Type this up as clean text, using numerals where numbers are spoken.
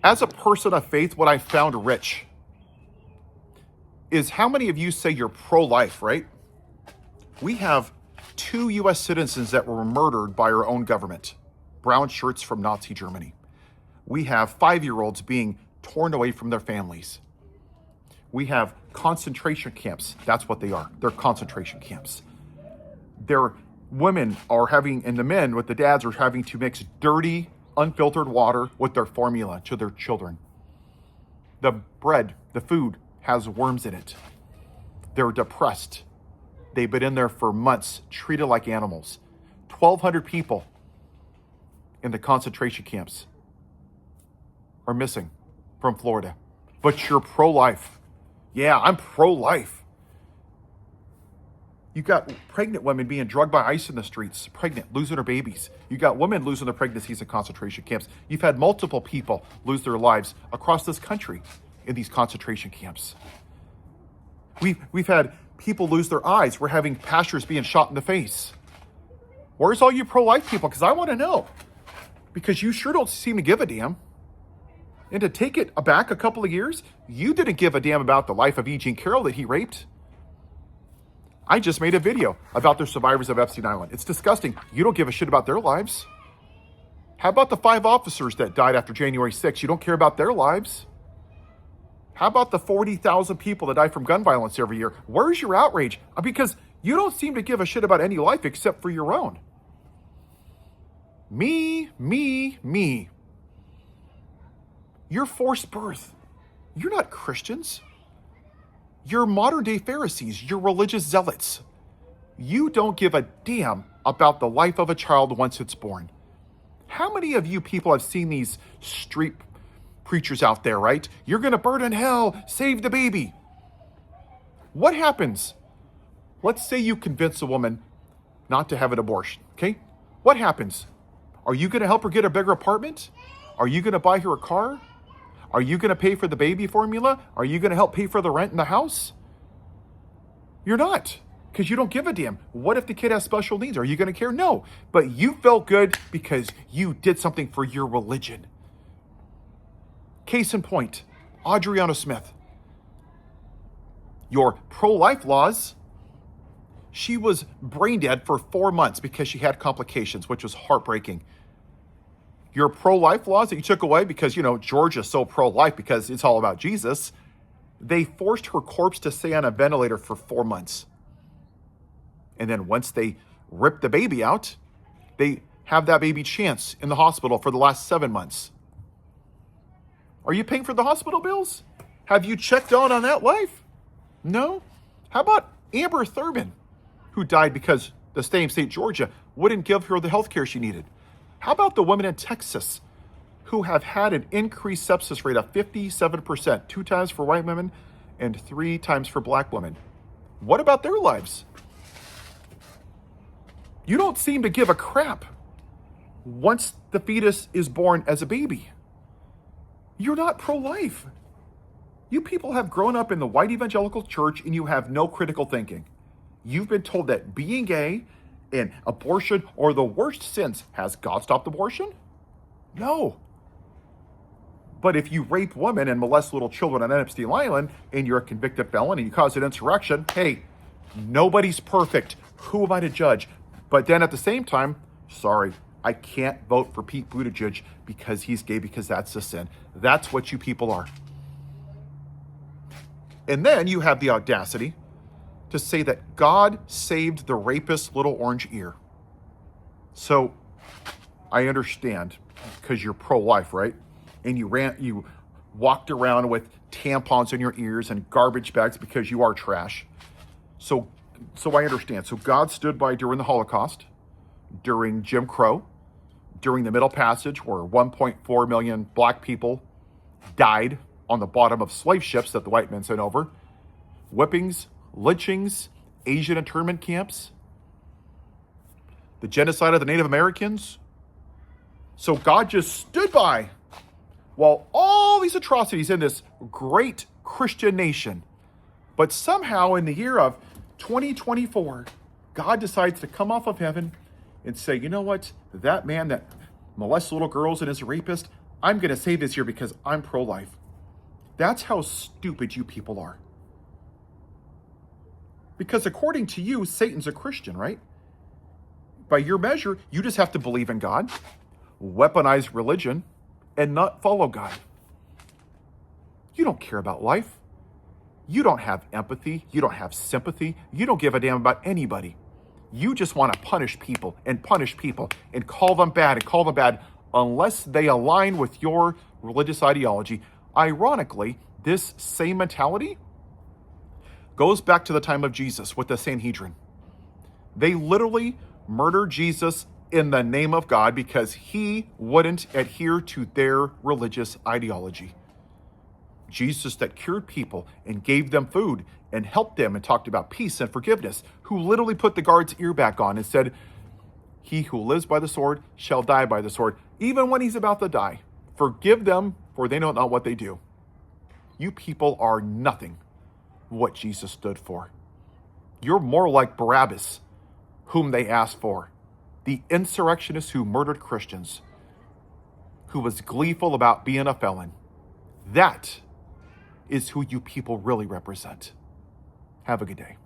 As a person of faith, what I found rich is how many of you say you're pro-life, right? We have 2 U.S. citizens that were murdered by our own government, brown shirts from Nazi Germany. We have 5-year-olds being torn away from their families. We have concentration camps. That's what they are. They're concentration camps. Their women are having, and the men with the dads are having to mix dirty, unfiltered water with their formula to their children. The bread, the food, has worms in it. They're depressed. They've been in there for months, treated like animals. 1,200 people in the concentration camps are missing from Florida. But you're pro-life. Yeah, I'm pro-life. You got pregnant women being drugged by ICE in the streets, pregnant, losing their babies. You got women losing their pregnancies in concentration camps. You've had multiple people lose their lives across this country in these concentration camps. We've had people lose their eyes. We're having pastors being shot in the face. Where's all you pro-life people? Because I want to know. Because you sure don't seem to give a damn. And to take it back a couple of years, you didn't give a damn about the life of Carroll that he raped. I just made a video about the survivors of Epstein Island. It's disgusting. You don't give a shit about their lives. How about the 5 officers that died after January 6th? You don't care about their lives. How about the 40,000 people that die from gun violence every year? Where's your outrage? Because you don't seem to give a shit about any life except for your own. Me. You're forced birth. You're not Christians. You're modern day Pharisees. You're religious zealots. You don't give a damn about the life of a child once it's born. How many of you people have seen these street preachers out there, right? You're going to burn in hell. Save the baby. What happens? Let's say you convince a woman not to have an abortion, okay? What happens? Are you going to help her get a bigger apartment? Are you going to buy her a car? Are you going to pay for the baby formula? Are you going to help pay for the rent in the house? You're not, because you don't give a damn. What if the kid has special needs? Are you going to care? No. But you felt good because you did something for your religion. Case in point, Adriana Smith. Your pro-life laws, she was brain dead for 4 months because she had complications, which was heartbreaking. Your pro-life laws that you took away because, Georgia's so pro-life because it's all about Jesus, they forced her corpse to stay on a ventilator for 4 months. And then once they rip the baby out, they have that baby chance in the hospital for the last 7 months. Are you paying for the hospital bills? Have you checked on that life? No? How about Amber Thurman, who died because the state, Georgia, wouldn't give her the health care she needed? How about the women in Texas who have had an increased sepsis rate of 57%, 2 times for white women and 3 times for black women? What about their lives? You don't seem to give a crap once the fetus is born as a baby. You're not pro-life. You people have grown up in the white evangelical church and you have no critical thinking. You've been told that being gay and abortion are the worst sins. Has God stopped abortion? No. But if you rape women and molest little children on Epstein Island and you're a convicted felon and you cause an insurrection, hey, nobody's perfect. Who am I to judge? But then at the same time, sorry, I can't vote for Pete Buttigieg because he's gay because that's a sin. That's what you people are. And then you have the audacity to say that God saved the rapist's little orange ear. So I understand because you're pro-life, right? And you walked around with tampons in your ears and garbage bags because you are trash. So I understand. So God stood by during the Holocaust, during Jim Crow, during the Middle Passage, where 1.4 million black people died on the bottom of slave ships that the white men sent over, whippings, lynchings, Asian internment camps, the genocide of the Native Americans. So God just stood by while all these atrocities in this great Christian nation. But somehow in the year of 2024, God decides to come off of heaven and say, you know what? That man that molests little girls and is a rapist, I'm going to say this here because I'm pro-life. That's how stupid you people are. Because according to you, Satan's a Christian, right? By your measure, you just have to believe in God, weaponize religion, and not follow God. You don't care about life. You don't have empathy. You don't have sympathy. You don't give a damn about anybody. You just want to punish people and call them bad unless they align with your religious ideology. Ironically, this same mentality goes back to the time of Jesus with the Sanhedrin. They literally murdered Jesus in the name of God because he wouldn't adhere to their religious ideology. Jesus that cured people and gave them food and helped them and talked about peace and forgiveness, who literally put the guard's ear back on and said, he who lives by the sword shall die by the sword, even when he's about to die. Forgive them, for they know not what they do. You people are nothing what Jesus stood for. You're more like Barabbas, whom they asked for, the insurrectionist who murdered Christians, who was gleeful about being a felon. That is who you people really represent. Have a good day.